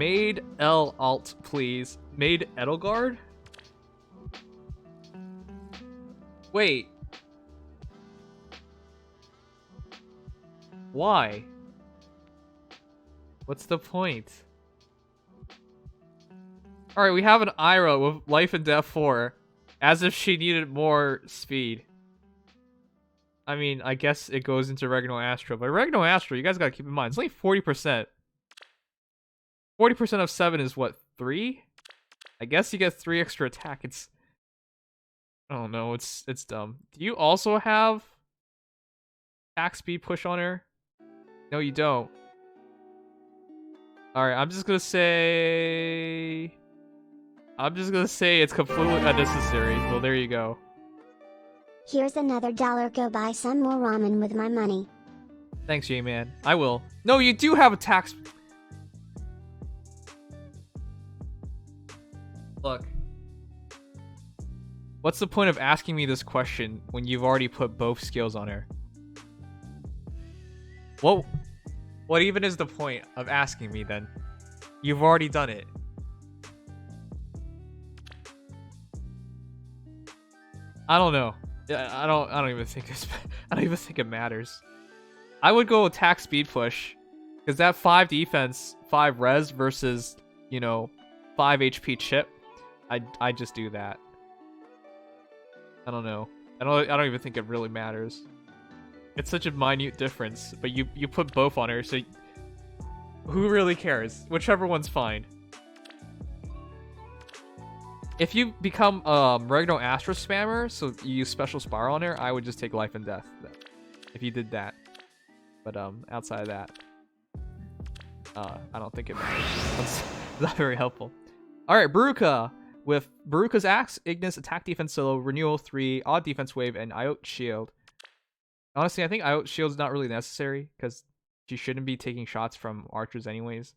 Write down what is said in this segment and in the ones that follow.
Made L alt, please. Made Edelgard? Wait. Why? What's the point? Alright, we have an Ira with Life and Death 4. As if she needed more speed. I mean, I guess it goes into Oregano Astro, but Oregano Astro, you guys gotta keep in mind, it's only 40%. 40% of 7 is what, 3? I guess you get 3 extra attack. It's... I don't know, it's dumb. Do you also have attack speed push on her? No, you don't. Alright, I'm just gonna say it's completely unnecessary. Well, there you go. Here's another $1. Go buy some more ramen with my money. Thanks, J-Man. I will. No, you do have attack speed. Look. What's the point of asking me this question when you've already put both skills on her? What even is the point of asking me then? You've already done it. I don't know. I don't even think this. I don't even think it matters. I would go attack speed push, because that 5 defense, 5 res versus, you know, 5 HP chip. I just do that. I don't know. I don't even think it really matters. It's such a minute difference, but you put both on her, so who really cares? Whichever one's fine. If you become Regno Astra spammer, so you use special spiral on her, I would just take life and death. If you did that, but outside of that, I don't think it matters. That's not very helpful. All right, Berruka. With Berruka's Axe, Ignis, Attack Defense Solo, Renewal 3, Odd Defense Wave, and Iot Shield. Honestly, I think Iot Shield's not really necessary, because she shouldn't be taking shots from archers anyways.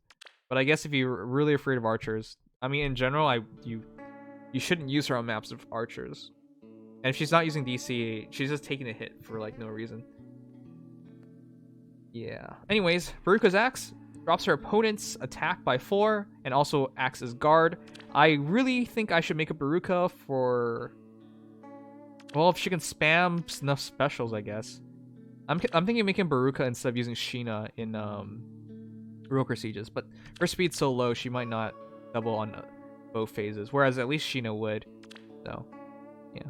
But I guess if you're really afraid of archers, I mean, in general, you shouldn't use her on maps of archers. And if she's not using DC, she's just taking a hit for, like, no reason. Yeah. Anyways, Berruka's Axe drops her opponent's attack by 4, and also acts as guard. I really think I should make a Berruka for... Well, if she can spam enough specials, I guess. I'm thinking of making Berruka instead of using Sheena in Roker Sieges, but her speed's so low, she might not double on both phases, whereas at least Sheena would. So, yeah.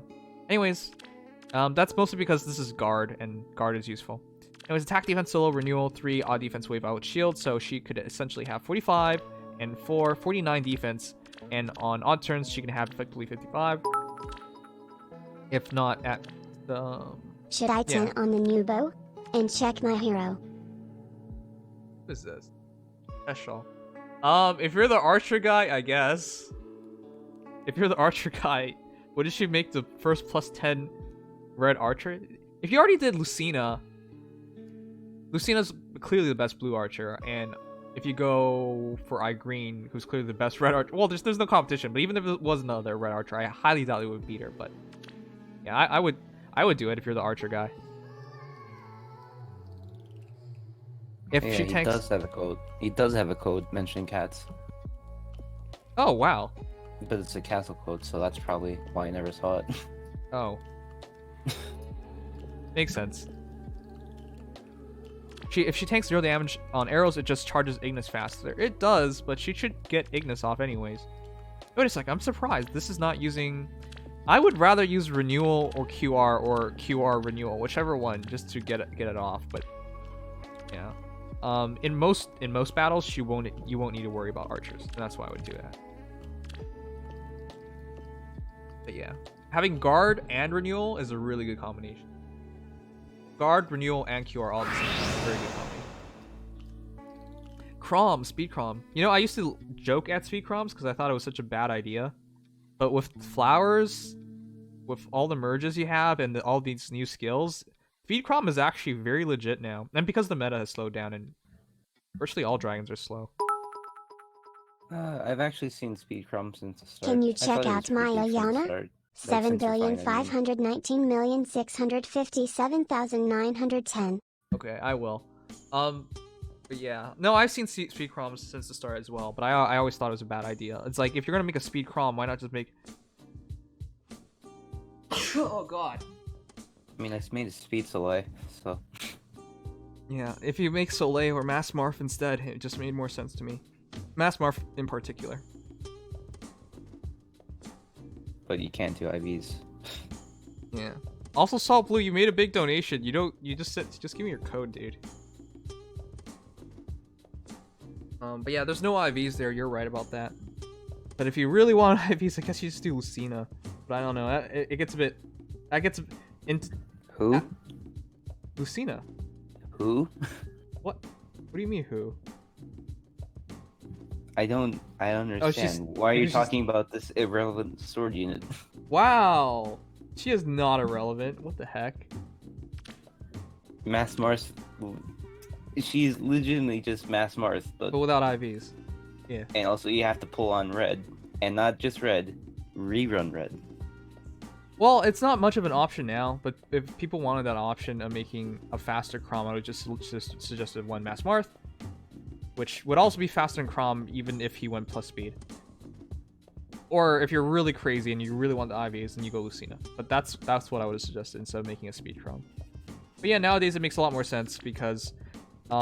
Anyways, that's mostly because this is guard, and guard is useful. Anyways, attack defense solo, renewal 3, odd defense wave out shield, so she could essentially have 45 and 4, 49 defense, and on odd turns she can have effectively 55. If not at the... Should I turn on the new bow and check my hero? What is this? Special. If you're the archer guy, I guess. If you're the archer guy, wouldn't she make the first +10 red archer? If you already did Lucina, Lucina's clearly the best blue archer, and if you go for green, who's clearly the best red archer, well, there's no competition. But even if it was another red archer, I highly doubt it would beat her. But yeah, I would do it if you're the archer guy. If yeah, she tanks, he does have a code. He does have a code mentioning cats, oh wow, but it's a castle code, so that's probably why I never saw it. oh, makes sense. If she tanks 0 damage on arrows, it just charges Ignis faster. It does, but she should get Ignis off anyways. Wait a sec, I'm surprised. This is not using... I would rather use Renewal or QR Renewal, whichever one, just to get it off. But yeah, in most battles, you won't need to worry about archers, and that's why I would do that. But yeah, having guard and renewal is a really good combination. Guard, renewal, and QR all the same time. Very good combo. Chrom, speed Chrom. You know, I used to joke at speed Chroms because I thought it was such a bad idea. But with flowers, with all the merges you have and all these new skills, speed Chrom is actually very legit now. And because the meta has slowed down and virtually all dragons are slow. I've actually seen speed Chrom since the start. Can you check out my Ayana? 7,519,657,910. Okay, I will. But yeah, no, I've seen speed chroms since the start as well, but I always thought it was a bad idea. It's like, if you're gonna make a speed chrom, why not just make... Oh god. I mean, I made a speed Soleil, so... Yeah, if you make Soleil or Mass Marth instead, it just made more sense to me. Mass Marth in particular. But you can't do IVs. Yeah. Also, Salt Blue, you made a big donation. You just give me your code, dude. But yeah, there's no IVs there. You're right about that. But if you really want IVs, I guess you just do Lucina. But I don't know. It gets a bit... That gets... Who? Lucina. Who? What? What do you mean, who? I don't understand. Why are you talking about this irrelevant sword unit? Wow! She is not irrelevant. What the heck? Mass Marth... She's legitimately just Mass Marth, But without IVs. Yeah. And also you have to pull on red. And not just red, rerun red. Well, it's not much of an option now, but if people wanted that option of making a faster Chrom, I would just suggested one Mass Marth, which would also be faster than Chrom even if he went plus speed. Or if you're really crazy and you really want the IVs, then you go Lucina. But that's what I would have suggested instead of making a speed Chrom. But yeah, nowadays it makes a lot more sense because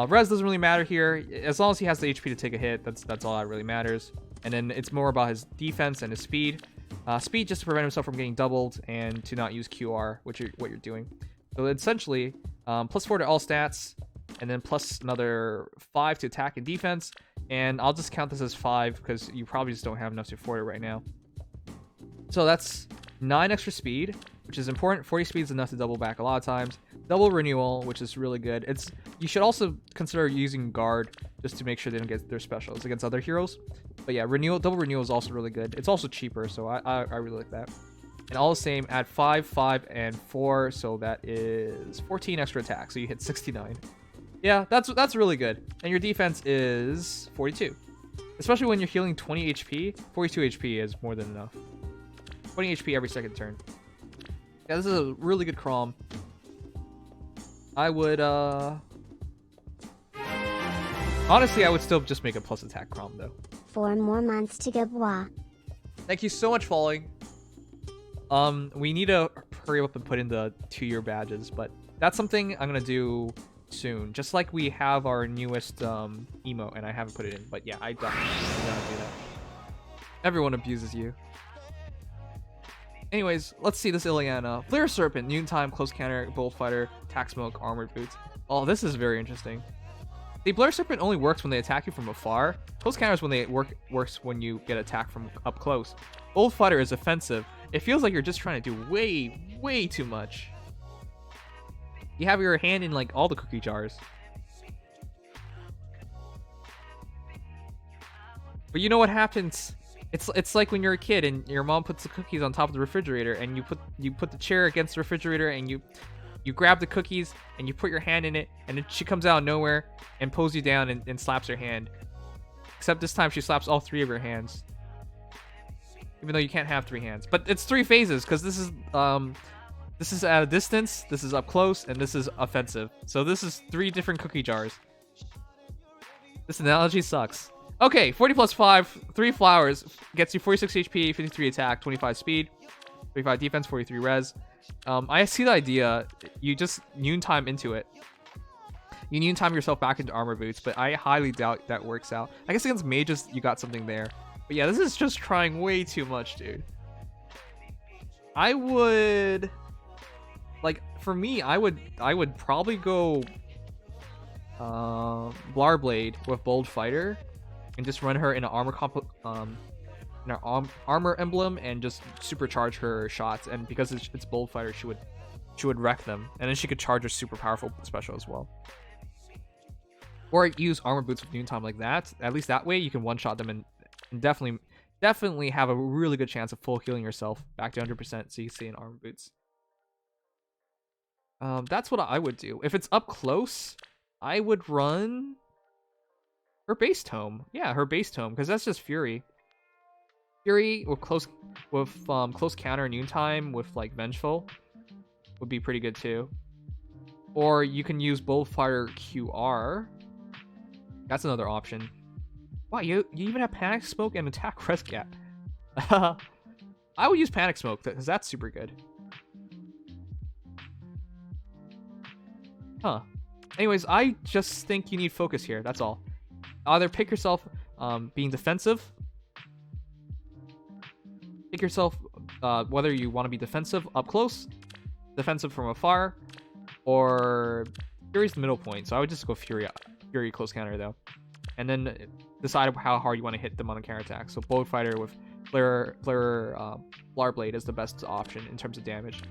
res doesn't really matter here. As long as he has the HP to take a hit, that's all that really matters. And then it's more about his defense and his speed. Speed just to prevent himself from getting doubled and to not use QR, what you're doing. So essentially, +4 to all stats, and then plus another 5 to attack and defense. And I'll just count this as 5 because you probably just don't have enough to afford it right now. So that's 9 extra speed, which is important. 40 speed is enough to double back a lot of times. Double renewal, which is really good. You should also consider using guard just to make sure they don't get their specials against other heroes. But yeah, double renewal is also really good. It's also cheaper, so I really like that. And all the same, add 5, 5, and 4, so that is 14 extra attack. So you hit 69. Yeah, that's really good. And your defense is 42. Especially when you're healing 20 HP, 42 HP is more than enough. 20 HP every second turn. Yeah, this is a really good Chrom. I would, honestly, I would still just make a plus attack Chrom, though. 4 more months to go, bois. Thank you so much, following. We need to hurry up and put in the 2-year badges, but that's something I'm gonna do soon. Just like we have our newest emo, and I haven't put it in, but yeah, I'm gonna do that. Everyone abuses you. Anyways, let's see this Ileana. Flare Serpent, noontime, close counter, bolt fighter, attack smoke, armored boots. Oh, this is very interesting. The Flare Serpent only works when they attack you from afar. Close counter is when they works when you get attacked from up close. Bolt fighter is offensive. It feels like you're just trying to do way too much. You have your hand in like all the cookie jars. But you know what happens? It's like when you're a kid and your mom puts the cookies on top of the refrigerator and you put the chair against the refrigerator and you grab the cookies and you put your hand in it and then she comes out of nowhere and pulls you down and slaps your hand. Except this time she slaps all 3 of your hands. Even though you can't have 3 hands. But it's 3 phases because this is at a distance, this is up close, and this is offensive. So this is 3 different cookie jars. This analogy sucks. Okay, 40 plus 5, 3 flowers, gets you 46 HP, 53 attack, 25 speed, 35 defense, 43 res. I see the idea. You just noontime into it. You noontime yourself back into armor boots, but I highly doubt that works out. I guess against mages, you got something there. But yeah, this is just trying way too much, dude. I would... Like, for me, I would probably go... Blarblade with Bold Fighter. And just run her in an armor emblem and just supercharge her shots. And because it's Bold Fighter, she would wreck them. And then she could charge her super powerful special as well. Or use armor boots with noontime like that. At least that way you can one-shot them and definitely have a really good chance of full healing yourself back to 100%. So you can stay in armor boots. That's what I would do. If it's up close, I would run her base tome. Yeah, her base tome, because that's just Fury. Fury with close counter noontime with like Vengeful would be pretty good too. Or you can use Bold Fighter QR That's another option. Wow, you even have Panic Smoke and Attack Rescat. I would use Panic Smoke because that's super good. Huh. Anyways, I just think you need focus here. That's all. Either pick yourself being defensive. Pick yourself whether you want to be defensive up close, defensive from afar, or Fury's the middle point. So I would just go Fury close counter though, and then decide how hard you want to hit them on a counterattack. So Bullet Fighter with Flare Blar Blade is the best option in terms of damage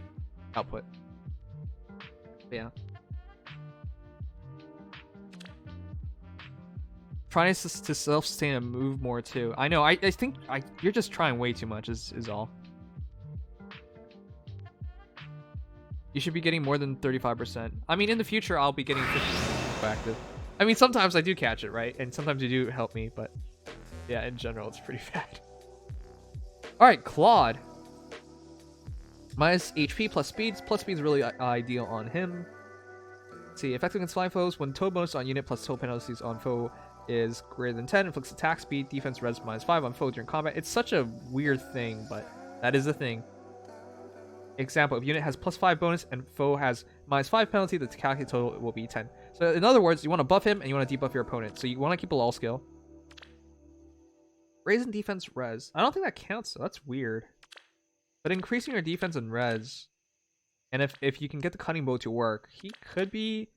output. But yeah. Trying to self-sustain and move more too. I know. I think you're just trying way too much. Is all. You should be getting more than 35%. I mean, in the future, I'll be getting 50% active. I mean, sometimes I do catch it, right? And sometimes you do help me, but yeah, in general, it's pretty bad. All right, Claude. Minus HP plus speeds. Plus speed is really ideal on him. Let's see, effective against flying foes when total bonus on unit plus total penalties on foe is greater than 10. Inflicts attack speed, defense res -5 on foe during combat. It's such a weird thing, but that is the thing. Example, if unit has +5 bonus and foe has -5 penalty, the calculated total will be 10. So in other words, you want to buff him and you want to debuff your opponent. So you want to keep a lull skill. Raise in defense res. I don't think that counts, so that's weird. But increasing your defense and res, and if you can get the cutting bow to work, he could be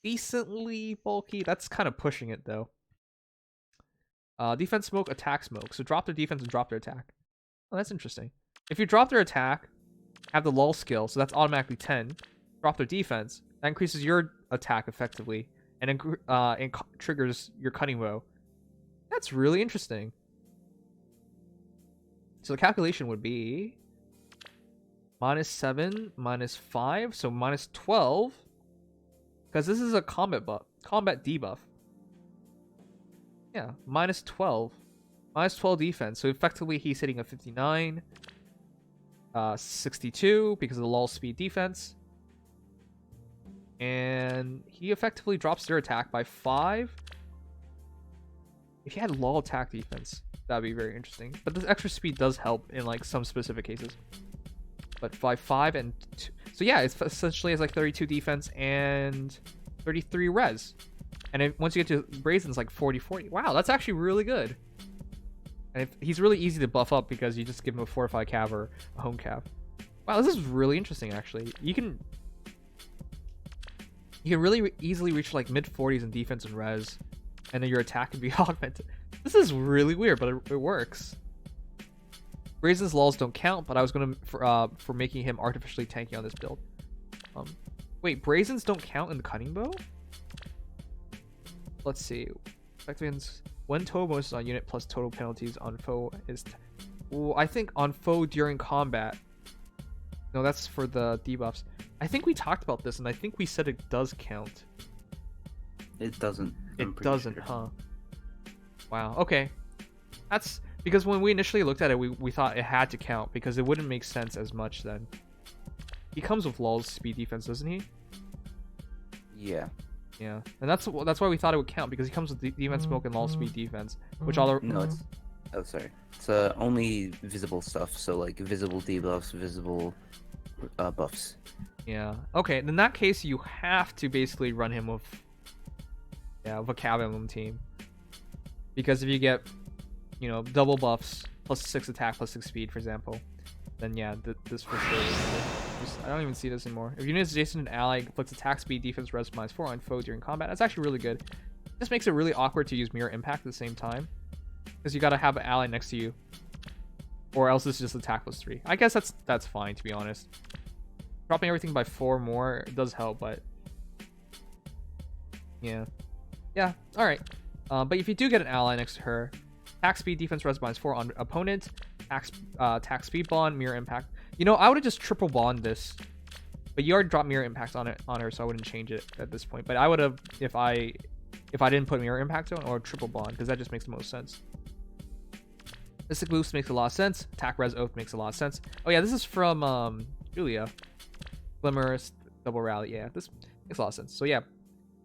decently bulky. That's kind of pushing it though. Defense smoke, attack smoke. So drop their defense and drop their attack. Oh, that's interesting. If you drop their attack, have the lull skill, so that's automatically 10. Drop their defense, that increases your attack effectively, and triggers your cutting bow. That's really interesting. So the calculation would be -7, -5, so -12. Because this is a combat debuff. Yeah, -12. -12 defense. So effectively he's hitting a 59. 62 because of the lull speed defense. And he effectively drops their attack by 5. If you had lull attack defense, that'd be very interesting. But this extra speed does help in like some specific cases. But by 5 and 2. So yeah, it's essentially has like 32 defense and 33 res. And once you get to Brazen, it's like 40-40. Wow, that's actually really good. And he's really easy to buff up because you just give him a fortify cav or a home cav. Wow, this is really interesting actually. You can really easily reach like mid-40s in defense and res, and then your attack can be augmented. This is really weird, but it works. Brazen's lulls don't count, but I was gonna for making him artificially tanky on this build. Wait, Brazens don't count in the cutting bow? Let's see. Effectiveness when total bonuses on unit plus total penalties on foe is. I think on foe during combat. No, that's for the debuffs. I think we talked about this, and I think we said it does count. It doesn't. It doesn't, sure. Huh? Wow. Okay. That's because when we initially looked at it, we thought it had to count because it wouldn't make sense as much then. He comes with lulls speed defense, doesn't he? Yeah. Yeah, and that's why we thought it would count because he comes with defense smoke and lull speed defense, which all are. No, it's. Oh, sorry. It's only visible stuff. So like visible debuffs, visible buffs. Yeah. Okay. In that case, you have to basically run him with. Yeah, with a Fire Emblem team. Because if you get, double buffs plus 6 attack plus 6 speed, for example, then yeah, this for sure. I don't even see this anymore. If unit is adjacent to an ally, inflicts attack speed, defense, res -4 on foe during combat. That's actually really good. This makes it really awkward to use mirror impact at the same time, because you gotta have an ally next to you, or else it's just attack +3. I guess that's fine, to be honest. Dropping everything by 4 more does help, but yeah, all right. But if you do get an ally next to her, attack speed, defense, res -4 on opponent, attack speed bond, mirror impact. I would have just triple bond this, but you already dropped mirror impact on her, so I wouldn't change it at this point. But I would have if I didn't put mirror impact on, or triple bond, because that just makes the most sense. Mystic boost makes a lot of sense. Attack res oath makes a lot of sense. Oh yeah, this is from Julia. Glimmerous double rally. Yeah, this makes a lot of sense. So yeah,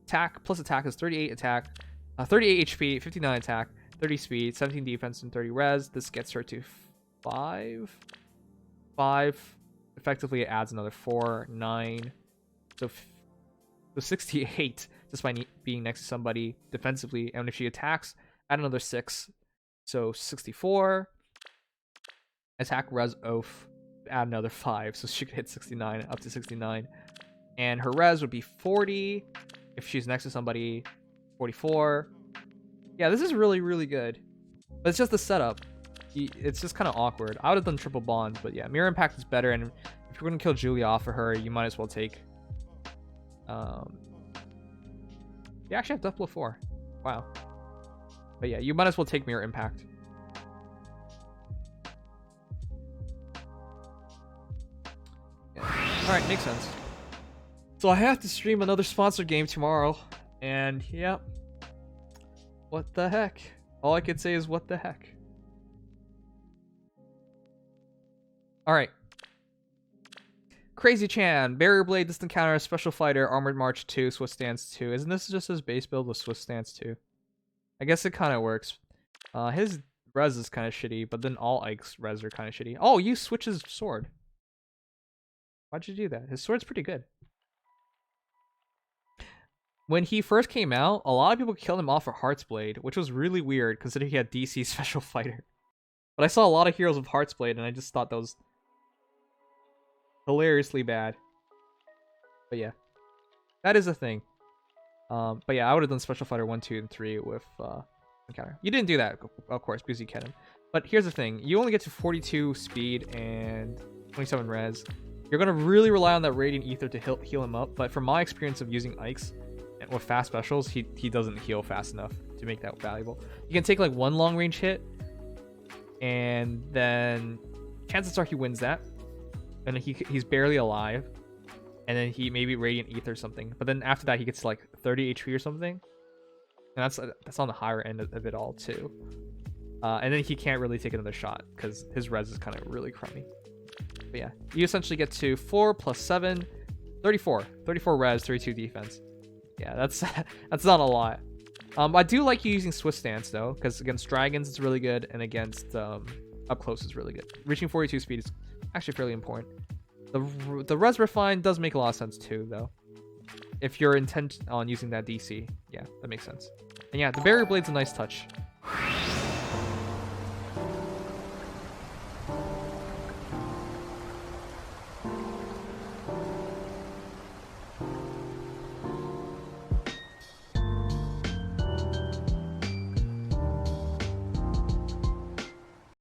attack plus attack is 38 attack, 38 HP, 59 attack, 30 speed, 17 defense, and 30 res. This gets her to 5. 5. Effectively, it adds another 4, 9. So 68 just by being next to somebody defensively. And if she attacks, add another 6. So 64. Attack res oaf, add another 5. So she could hit 69, up to 69. And her res would be 40 if she's next to somebody. 44. Yeah, this is really, really good. But it's just the setup. It's just kind of awkward. I would have done triple bonds, but yeah, mirror impact is better. And if you're going to kill Julia off of her, you might as well take... You actually have Death Blow 4. Wow. But yeah, you might as well take mirror impact. Yeah. Alright, makes sense. So I have to stream another sponsored game tomorrow. And yeah. What the heck? All I could say is what the heck. Alright. Crazy Chan, Barrier Blade, Distant Counter, Special Fighter, Armored March 2, Swift Stance 2. Isn't this just his base build with Swift Stance 2? I guess it kind of works. His res is kind of shitty, but then all Ike's res are kind of shitty. Oh, you switch his sword. Why'd you do that? His sword's pretty good. When he first came out, a lot of people killed him off for Heart's Blade, which was really weird considering he had DC Special Fighter. But I saw a lot of heroes with Heart's Blade, and I just thought that was hilariously bad. But yeah, that is a thing. But yeah, I would have done Special Fighter 1, 2, and 3 with Encounter. You didn't do that, of course, because you can him. But here's the thing. You only get to 42 speed and 27 res. You're going to really rely on that Radiant Ether to heal him up. But from my experience of using Ike's and with fast specials, he doesn't heal fast enough to make that valuable. You can take like one long range hit, and then chances are he wins that. And he's barely alive. And then he maybe Radiant Ether or something. But then after that, he gets like 30 HP or something. And that's on the higher end of it all too. And then he can't really take another shot because his res is kind of really crummy. But yeah, you essentially get to 4 plus 7, 34. 34 res, 32 defense. Yeah, that's not a lot. I do like you using Swift Stance though, because against dragons it's really good, and against up close is really good. Reaching 42 speed is actually fairly important. The res refine does make a lot of sense too, though. If you're intent on using that DC, yeah, that makes sense. And yeah, the barrier blade's a nice touch.